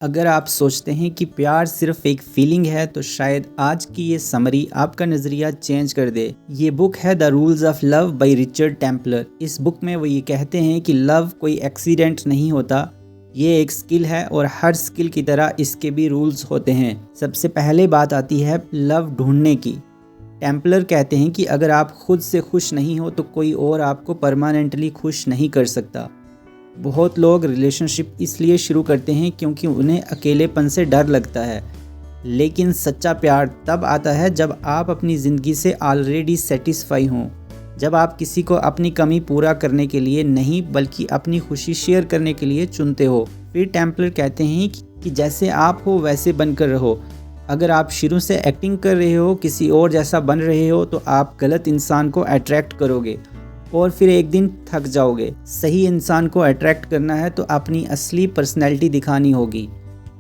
अगर आप सोचते हैं कि प्यार सिर्फ एक फीलिंग है तो शायद आज की ये समरी आपका नज़रिया चेंज कर दे। ये बुक है the rules of love by Richard Templar. इस बुक में वो ये कहते हैं कि लव कोई एक्सीडेंट नहीं होता, ये एक स्किल है और हर स्किल की तरह इसके भी रूल्स होते हैं। सबसे पहले बात आती है लव ढूंढने की। टेम्पलर कहते हैं कि अगर आप खुद से खुश नहीं हो तो कोई और आपको परमानेंटली खुश नहीं कर सकता। बहुत लोग रिलेशनशिप इसलिए शुरू करते हैं क्योंकि उन्हें अकेलेपन से डर लगता है, लेकिन सच्चा प्यार तब आता है जब आप अपनी ज़िंदगी से ऑलरेडी सेटिस्फाई हों, जब आप किसी को अपनी कमी पूरा करने के लिए नहीं बल्कि अपनी खुशी शेयर करने के लिए चुनते हो। फिर टेम्पलर कहते हैं कि जैसे आप हो वैसे बनकर रहो। अगर आप शुरू से एक्टिंग कर रहे हो, किसी और जैसा बन रहे हो, तो आप गलत इंसान को अट्रैक्ट करोगे और फिर एक दिन थक जाओगे। सही इंसान को अट्रैक्ट करना है तो अपनी असली पर्सनैलिटी दिखानी होगी।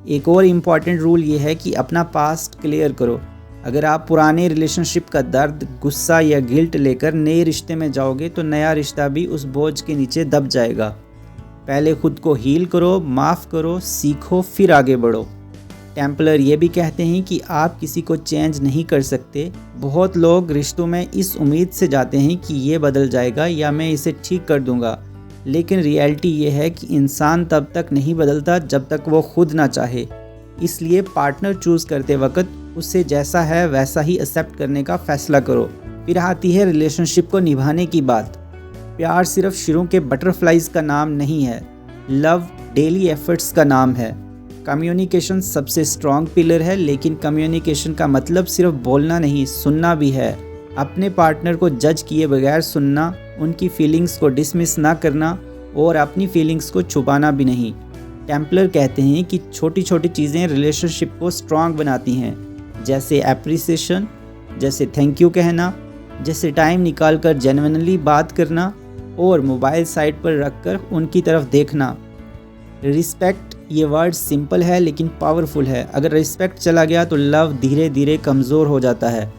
एक और इम्पॉर्टेंट रूल ये है कि अपना पास्ट क्लियर करो। अगर आप पुराने रिलेशनशिप का दर्द, गुस्सा या गिल्ट लेकर नए रिश्ते में जाओगे तो नया रिश्ता भी उस बोझ के नीचे दब जाएगा। पहले खुद को हील करो, माफ़ करो, सीखो, फिर आगे बढ़ो। टेम्पलर ये भी कहते हैं कि आप किसी को चेंज नहीं कर सकते। बहुत लोग रिश्तों में इस उम्मीद से जाते हैं कि ये बदल जाएगा या मैं इसे ठीक कर दूंगा, लेकिन रियलिटी ये है कि इंसान तब तक नहीं बदलता जब तक वो खुद ना चाहे। इसलिए पार्टनर चूज़ करते वक्त उसे जैसा है वैसा ही एक्सेप्ट करने का फैसला करो। फिर आती है रिलेशनशिप को निभाने की बात। प्यार सिर्फ शुरू के बटरफ्लाइज का नाम नहीं है, लव डेली एफर्ट्स का नाम है। कम्युनिकेशन सबसे स्ट्रॉन्ग पिलर है, लेकिन कम्युनिकेशन का मतलब सिर्फ बोलना नहीं, सुनना भी है। अपने पार्टनर को जज किए बगैर सुनना, उनकी फीलिंग्स को डिसमिस ना करना और अपनी फीलिंग्स को छुपाना भी नहीं। टेम्पलर कहते हैं कि छोटी छोटी चीज़ें रिलेशनशिप को स्ट्रॉन्ग बनाती हैं, जैसे एप्रिसिएशन, जैसे थैंक यू कहना, जैसे टाइम निकाल कर जेन्युइनली बात करना और मोबाइल साइड पर रखकर उनकी तरफ देखना। रिस्पेक्ट, ये वर्ड सिंपल है लेकिन पावरफुल है। अगर रिस्पेक्ट चला गया तो लव धीरे धीरे कमज़ोर हो जाता है।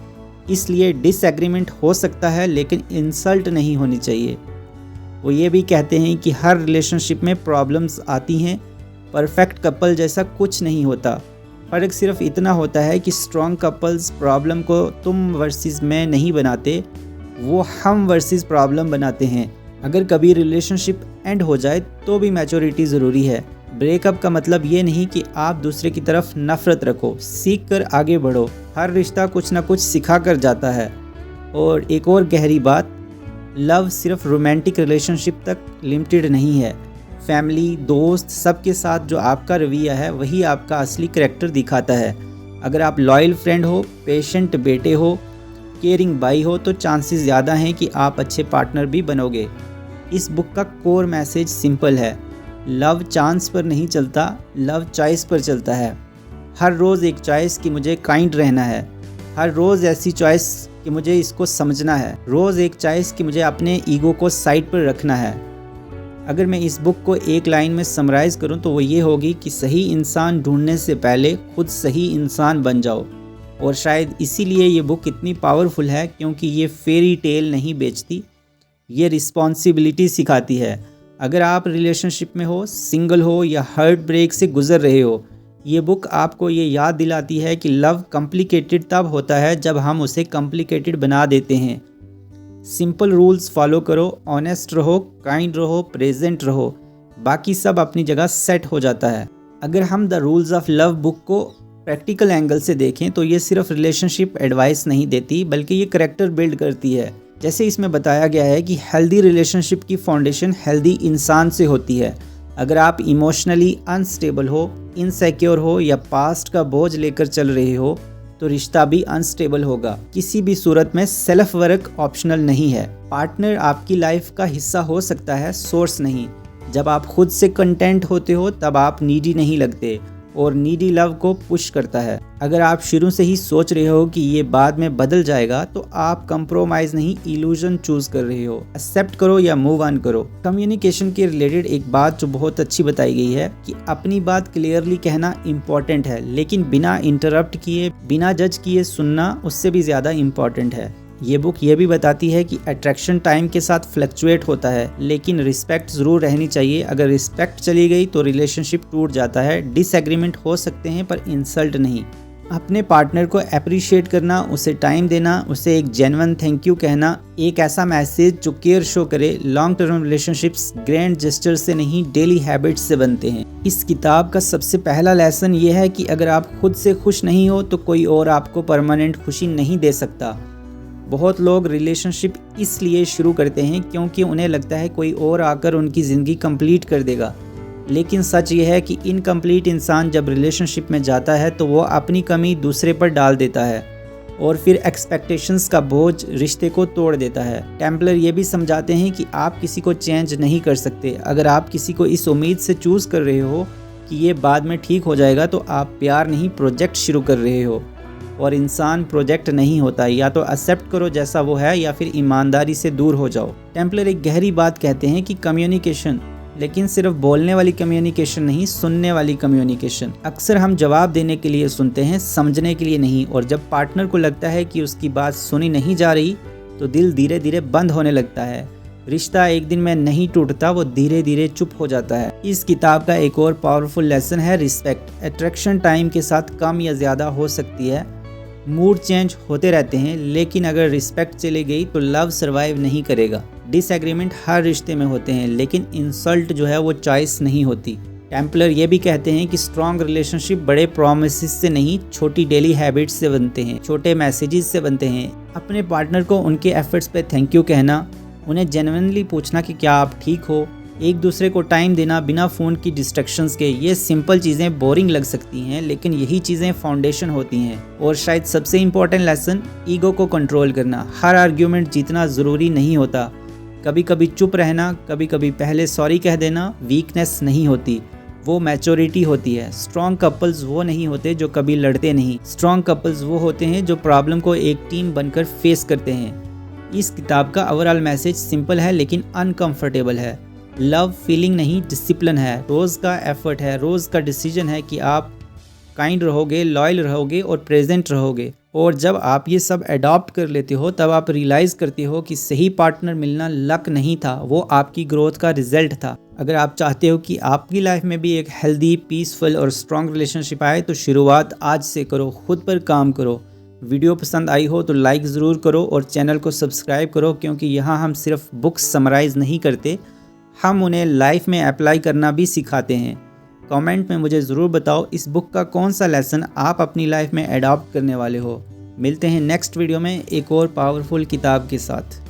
इसलिए डिसएग्रीमेंट हो सकता है लेकिन इंसल्ट नहीं होनी चाहिए। वो ये भी कहते हैं कि हर रिलेशनशिप में प्रॉब्लम्स आती हैं, परफेक्ट कपल जैसा कुछ नहीं होता। फ़र्क सिर्फ इतना होता है कि स्ट्रॉन्ग कपल्स प्रॉब्लम को तुम वर्सेस मैं नहीं बनाते, वो हम वर्सेस प्रॉब्लम बनाते हैं। अगर कभी रिलेशनशिप एंड हो जाए तो भी मैच्योरिटी ज़रूरी है। ब्रेकअप का मतलब ये नहीं कि आप दूसरे की तरफ नफ़रत रखो, सीख कर आगे बढ़ो। हर रिश्ता कुछ ना कुछ सिखा कर जाता है। और एक और गहरी बात, लव सिर्फ रोमांटिक रिलेशनशिप तक लिमिटेड नहीं है। फैमिली, दोस्त, सबके साथ जो आपका रवैया है वही आपका असली करैक्टर दिखाता है। अगर आप लॉयल फ्रेंड हो, पेशेंट बेटे हो, केयरिंग भाई हो, तो चांसेस ज़्यादा हैं कि आप अच्छे पार्टनर भी बनोगे। इस बुक का कोर मैसेज सिंपल है, लव चांस पर नहीं चलता, लव चॉइस पर चलता है। हर रोज़ एक चॉइस कि मुझे काइंड रहना है, हर रोज़ ऐसी चॉइस कि मुझे इसको समझना है, रोज़ एक चॉइस कि मुझे अपने ईगो को साइड पर रखना है। अगर मैं इस बुक को एक लाइन में समराइज़ करूं तो वो ये होगी कि सही इंसान ढूंढने से पहले खुद सही इंसान बन जाओ। और शायद इसीलिए ये बुक इतनी पावरफुल है, क्योंकि ये फेरी टेल नहीं बेचती, ये रिस्पॉन्सिबिलिटी सिखाती है। अगर आप रिलेशनशिप में हो, सिंगल हो या हार्ट ब्रेक से गुजर रहे हो, ये बुक आपको ये याद दिलाती है कि लव कॉम्प्लिकेटेड तब होता है जब हम उसे कॉम्प्लिकेटेड बना देते हैं। सिंपल रूल्स फॉलो करो, ऑनेस्ट रहो, काइंड रहो, प्रेजेंट रहो, बाकी सब अपनी जगह सेट हो जाता है। अगर हम the rules of love book को प्रैक्टिकल एंगल से देखें तो ये सिर्फ रिलेशनशिप एडवाइस नहीं देती, बल्कि ये करैक्टर बिल्ड करती है। जैसे इसमें बताया गया है कि हेल्दी रिलेशनशिप की फाउंडेशन हेल्दी इंसान से होती है। अगर आप इमोशनली अनस्टेबल हो, इनसिक्योर हो या पास्ट का बोझ लेकर चल रहे हो तो रिश्ता भी अनस्टेबल होगा। किसी भी सूरत में सेल्फ वर्क ऑप्शनल नहीं है। पार्टनर आपकी लाइफ का हिस्सा हो सकता है, सोर्स नहीं। जब आप खुद से कंटेंट होते हो तब आप नीडी नहीं लगते, और नीडी लव को पुश करता है। अगर आप शुरू से ही सोच रहे हो कि ये बाद में बदल जाएगा तो आप कंप्रोमाइज़ नहीं, इल्यूजन चूज कर रहे हो। एक्सेप्ट करो या मूव ऑन करो। कम्युनिकेशन के रिलेटेड एक बात जो बहुत अच्छी बताई गई है कि अपनी बात क्लियरली कहना इम्पॉर्टेंट है, लेकिन बिना इंटरप्ट किए, बिना जज किए सुनना उससे भी ज़्यादा इम्पॉर्टेंट है। ये बुक ये भी बताती है कि अट्रैक्शन टाइम के साथ फ्लक्चुएट होता है, लेकिन रिस्पेक्ट ज़रूर रहनी चाहिए। अगर रिस्पेक्ट चली गई तो रिलेशनशिप टूट जाता है। डिसएग्रीमेंट हो सकते हैं पर इंसल्ट नहीं। अपने पार्टनर को अप्रिशिएट करना, उसे टाइम देना, उसे एक जेन्युइन थैंक यू कहना, एक ऐसा मैसेज जो केयर शो करे। Long term relationships grand gesture से नहीं, डेली हैबिट्स से बनते हैं। इस किताब का सबसे पहला लेसन ये है कि अगर आप खुद से खुश नहीं हो तो कोई और आपको परमानेंट खुशी नहीं दे सकता। बहुत लोग रिलेशनशिप इसलिए शुरू करते हैं क्योंकि उन्हें लगता है कोई और आकर उनकी ज़िंदगी कंप्लीट कर देगा, लेकिन सच ये है कि इनकम्प्लीट इंसान जब रिलेशनशिप में जाता है तो वो अपनी कमी दूसरे पर डाल देता है और फिर एक्सपेक्टेशंस का बोझ रिश्ते को तोड़ देता है। टेम्पलर ये भी समझाते हैं कि आप किसी को चेंज नहीं कर सकते। अगर आप किसी को इस उम्मीद से चूज़ कर रहे हो कि ये बाद में ठीक हो जाएगा तो आप प्यार नहीं, प्रोजेक्ट शुरू कर रहे हो। और इंसान प्रोजेक्ट नहीं होता, या तो एक्सेप्ट करो जैसा वो है या फिर ईमानदारी से दूर हो जाओ। टेम्पलर एक गहरी बात कहते हैं कि कम्युनिकेशन, लेकिन सिर्फ बोलने वाली कम्युनिकेशन नहीं, सुनने वाली कम्युनिकेशन। अक्सर हम जवाब देने के लिए सुनते हैं, समझने के लिए नहीं। और जब पार्टनर को लगता है कि उसकी बात सुनी नहीं जा रही तो दिल धीरे धीरे बंद होने लगता है। रिश्ता एक दिन में नहीं टूटता, वो धीरे धीरे चुप हो जाता है। इस किताब का एक और पावरफुल लेसन है रिस्पेक्ट। अट्रैक्शन टाइम के साथ कम या ज़्यादा हो सकती है, मूड चेंज होते रहते हैं, लेकिन अगर रिस्पेक्ट चली गई तो लव सर्वाइव नहीं करेगा। डिसएग्रीमेंट हर रिश्ते में होते हैं, लेकिन इंसल्ट जो है वो चॉइस नहीं होती। टेम्पलर ये भी कहते हैं कि स्ट्रॉन्ग रिलेशनशिप बड़े प्रॉमिसेस से नहीं, छोटी डेली हैबिट्स से बनते हैं, छोटे मैसेजेस से बनते हैं। अपने पार्टनर को उनके एफर्ट्स पे थैंक यू कहना, उन्हें जेन्युइनली पूछना कि क्या आप ठीक हो, एक दूसरे को टाइम देना बिना फ़ोन की डिस्ट्रैक्शंस के। ये सिंपल चीज़ें बोरिंग लग सकती हैं, लेकिन यही चीज़ें फाउंडेशन होती हैं। और शायद सबसे इम्पॉर्टेंट लेसन, ईगो को कंट्रोल करना। हर आर्ग्यूमेंट जीतना ज़रूरी नहीं होता। कभी कभी चुप रहना, कभी कभी पहले सॉरी कह देना वीकनेस नहीं होती, वो मैच्योरिटी होती है। स्ट्रॉन्ग कपल्स वो नहीं होते जो कभी लड़ते नहीं। स्ट्रॉन्ग कपल्स वो होते हैं जो प्रॉब्लम को एक टीम बनकर फेस करते हैं। इस किताब का ओवरऑल मैसेज सिंपल है लेकिन अनकंफर्टेबल है। लव फीलिंग नहीं, डिसिप्लिन है। रोज़ का एफर्ट है, रोज़ का डिसीजन है कि आप काइंड रहोगे, लॉयल रहोगे और प्रेजेंट रहोगे। और जब आप ये सब अडॉप्ट कर लेते हो तब आप रियलाइज़ करते हो कि सही पार्टनर मिलना लक नहीं था, वो आपकी ग्रोथ का रिजल्ट था। अगर आप चाहते हो कि आपकी लाइफ में भी एक हेल्दी, पीसफुल और स्ट्रॉन्ग रिलेशनशिप आए तो शुरुआत आज से करो, खुद पर काम करो। वीडियो पसंद आई हो तो लाइक ज़रूर करो और चैनल को सब्सक्राइब करो, क्योंकि यहाँ हम सिर्फ बुक्स समराइज़ नहीं करते, हम उन्हें लाइफ में अप्लाई करना भी सिखाते हैं। कमेंट में मुझे ज़रूर बताओ इस बुक का कौन सा लेसन आप अपनी लाइफ में अडॉप्ट करने वाले हो। मिलते हैं नेक्स्ट वीडियो में एक और पावरफुल किताब के साथ।